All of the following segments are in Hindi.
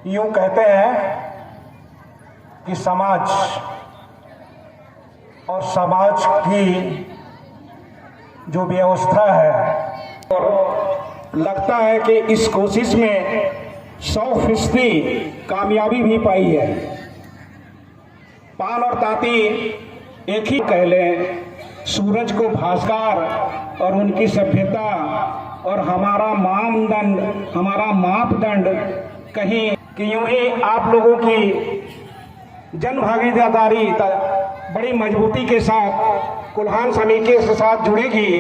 यूं कहते हैं कि समाज और समाज की जो व्यवस्था है, और लगता है कि इस कोशिश में 100% कामयाबी भी पाई है। पान और ताती एक ही कह लें, सूरज को भास्कर और उनकी सभ्यता और हमारा मापदंड कहीं कि यूं ही आप लोगों की जन भागीदारी बड़ी मजबूती के साथ कोल्हान समिति के साथ जुड़ेगी,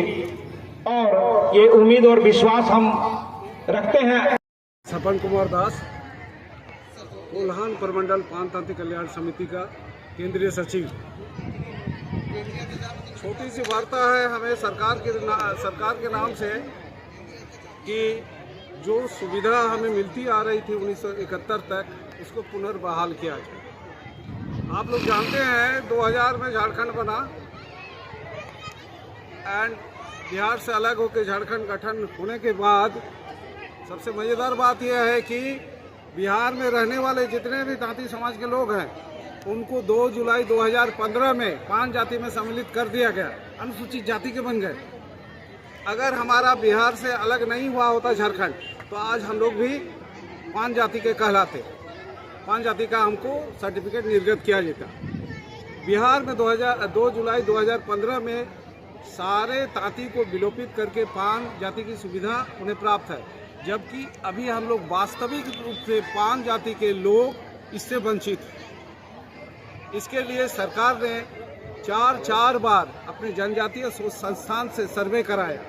और ये उम्मीद और विश्वास हम रखते हैं। सपन कुमार दास, कोल्हान प्रमंडल पान तांती कल्याण समिति का केंद्रीय सचिव। छोटी सी वार्ता है हमें सरकार के नाम से कि जो सुविधा हमें मिलती आ रही थी 1971 तक, उसको पुनर्बहाल किया जाए। आप लोग जानते हैं 2000 में झारखंड बना एंड बिहार से अलग होकर झारखंड गठन होने के बाद सबसे मज़ेदार बात यह है कि बिहार में रहने वाले जितने भी तांती समाज के लोग हैं, उनको 2 जुलाई 2015 में 5 जाति में सम्मिलित कर दिया गया, अनुसूचित जाति के बन गए। अगर हमारा बिहार से अलग नहीं हुआ होता झारखंड, तो आज हम लोग भी 5 जाति के कहलाते। 5 जाति का हमको सर्टिफिकेट निर्गत किया जाता। बिहार में 2 जुलाई 2015 में सारे तांती को विलोपित करके 5 जाति की सुविधा उन्हें प्राप्त है, जबकि अभी हम लोग वास्तविक रूप से 5 जाति के लोग इससे वंचित हैं। इसके लिए सरकार ने 4 बार अपने जनजातीय संस्थान से सर्वे कराया।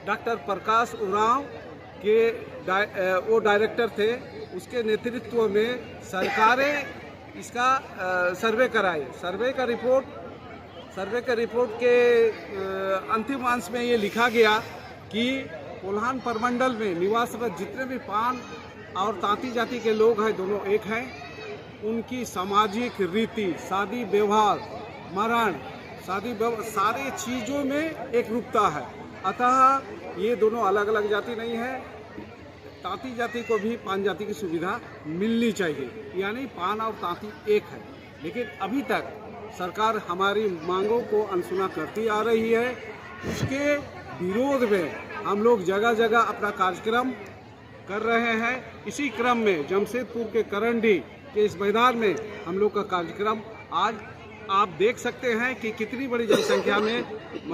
डॉक्टर प्रकाश उरांव के वो डायरेक्टर थे, उसके नेतृत्व में सरकारें इसका सर्वे कराए। सर्वे का रिपोर्ट के अंतिम अंश में ये लिखा गया कि कोल्हान प्रमंडल में निवासरत जितने भी पान और तांती जाति के लोग हैं, दोनों एक हैं। उनकी सामाजिक रीति, शादी व्यवहार, मरण, सारे चीज़ों में एक रूपता है। अतः ये दोनों अलग अलग जाति नहीं है। तांती जाति को भी 5 जाति की सुविधा मिलनी चाहिए, यानी पान और तांती एक है। लेकिन अभी तक सरकार हमारी मांगों को अनसुना करती आ रही है। उसके विरोध में हम लोग जगह जगह अपना कार्यक्रम कर रहे हैं। इसी क्रम में जमशेदपुर के करंडी के इस मैदान में हम लोग का कार्यक्रम आज आप देख सकते हैं कि कितनी बड़ी जनसंख्या में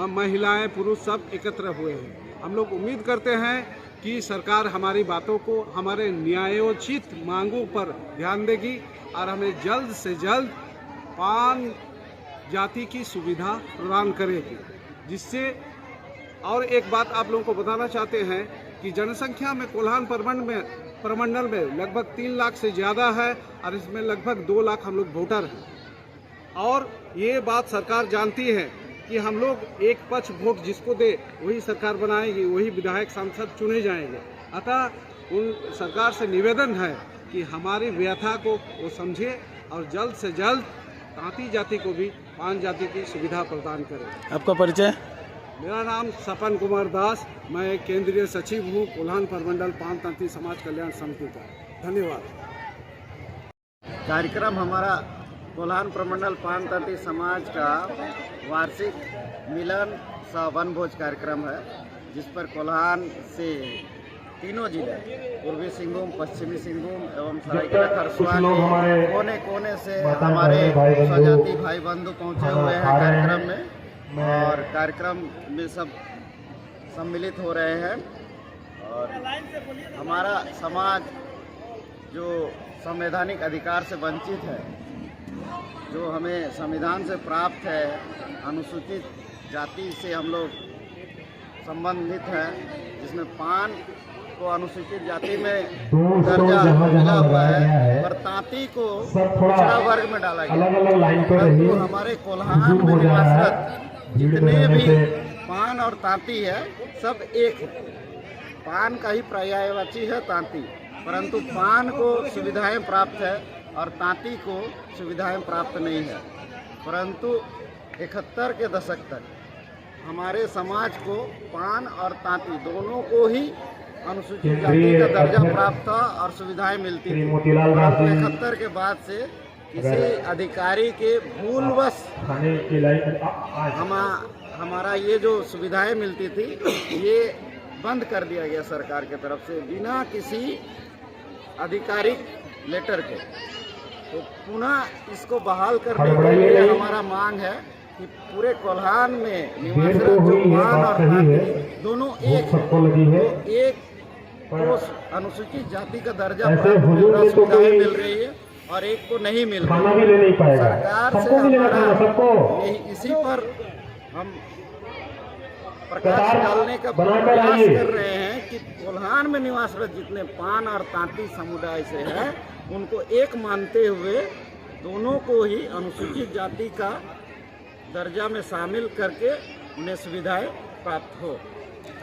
महिलाएं पुरुष सब एकत्र हुए हैं। हम लोग उम्मीद करते हैं कि सरकार हमारी बातों को, हमारे न्यायोचित मांगों पर ध्यान देगी और हमें जल्द से जल्द 5 जाति की सुविधा प्रदान करेगी। जिससे और एक बात आप लोगों को बताना चाहते हैं कि जनसंख्या में कोल्हान प्रमंडल में लगभग 3 लाख से ज़्यादा है, और इसमें लगभग 2 लाख हम लोग वोटर हैं। और ये बात सरकार जानती है कि हम लोग एक पक्ष वोट जिसको दे वही सरकार बनाएगी, वही विधायक सांसद चुने जाएंगे। अतः उन सरकार से निवेदन है कि हमारी व्यथा को वो समझे और जल्द से जल्द तांती जाति को भी 5 जाति की सुविधा प्रदान करें। आपका परिचय? मेरा नाम सपन कुमार दास, मैं केंद्रीय सचिव हूँ कोल्हान प्रमंडल पान तांती समाज कल्याण समिति का। धन्यवाद। कार्यक्रम हमारा कोल्हान प्रमंडल पान तांती समाज का वार्षिक मिलन सह वनभोज कार्यक्रम है, जिस पर कोल्हान से तीनों जिले, पूर्वी सिंहभूम, पश्चिमी सिंहभूम एवं सरायकेला खरसुआ के कोने कोने से हमारे स्वजाति भाई बंधु पहुँचे हुए हैं कार्यक्रम में, और कार्यक्रम में सब सम्मिलित हो रहे हैं। और हमारा समाज जो संवैधानिक अधिकार से वंचित है, जो हमें संविधान से प्राप्त है, अनुसूचित जाति से हम लोग संबंधित हैं, जिसमें पान को अनुसूचित जाति में दर्जा मिला हुआ है, पर तांती को पिछड़ा वर्ग में डाला गया। परंतु हमारे कोल्हान में निवासरत जितने भी पान और तांती है, सब एक है। पान का ही पर्यायवाची है तांती, परंतु पान को सुविधाएं प्राप्त है और तांती को सुविधाएं प्राप्त नहीं है। परंतु 71 के दशक तक हमारे समाज को पान और तांती दोनों को ही अनुसूचित जाति का दर्जा प्राप्त था और सुविधाएं मिलती थी। 71 के बाद से किसी अधिकारी के भूलवश हमारा ये जो सुविधाएं मिलती थी ये बंद कर दिया गया सरकार की तरफ से बिना किसी आधिकारिक लेटर के। तो पुनः इसको बहाल करने के लिए हमारा मांग है कि पूरे कोल्हान में निवासरत जो मान और तांती दोनों एक को अनुसूचित जाति का दर्जा प्राप्त सुविधाएं मिल रही है और एक को नहीं मिल रही। सरकार से हमारा इसी पर हम प्रकाश डालने का प्रयास कर रहे हैं कि कोल्हान में निवासरत जितने पान और तांती समुदाय से है उनको एक मानते हुए दोनों को ही अनुसूचित जाति का दर्जा में शामिल करके उन्हें सुविधाएं प्राप्त हो।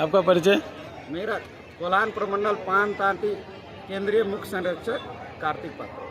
आपका परिचय? मेरा कोल्हान प्रमंडल पान तांती केंद्रीय मुख्य संरक्षक कार्तिक पात्र।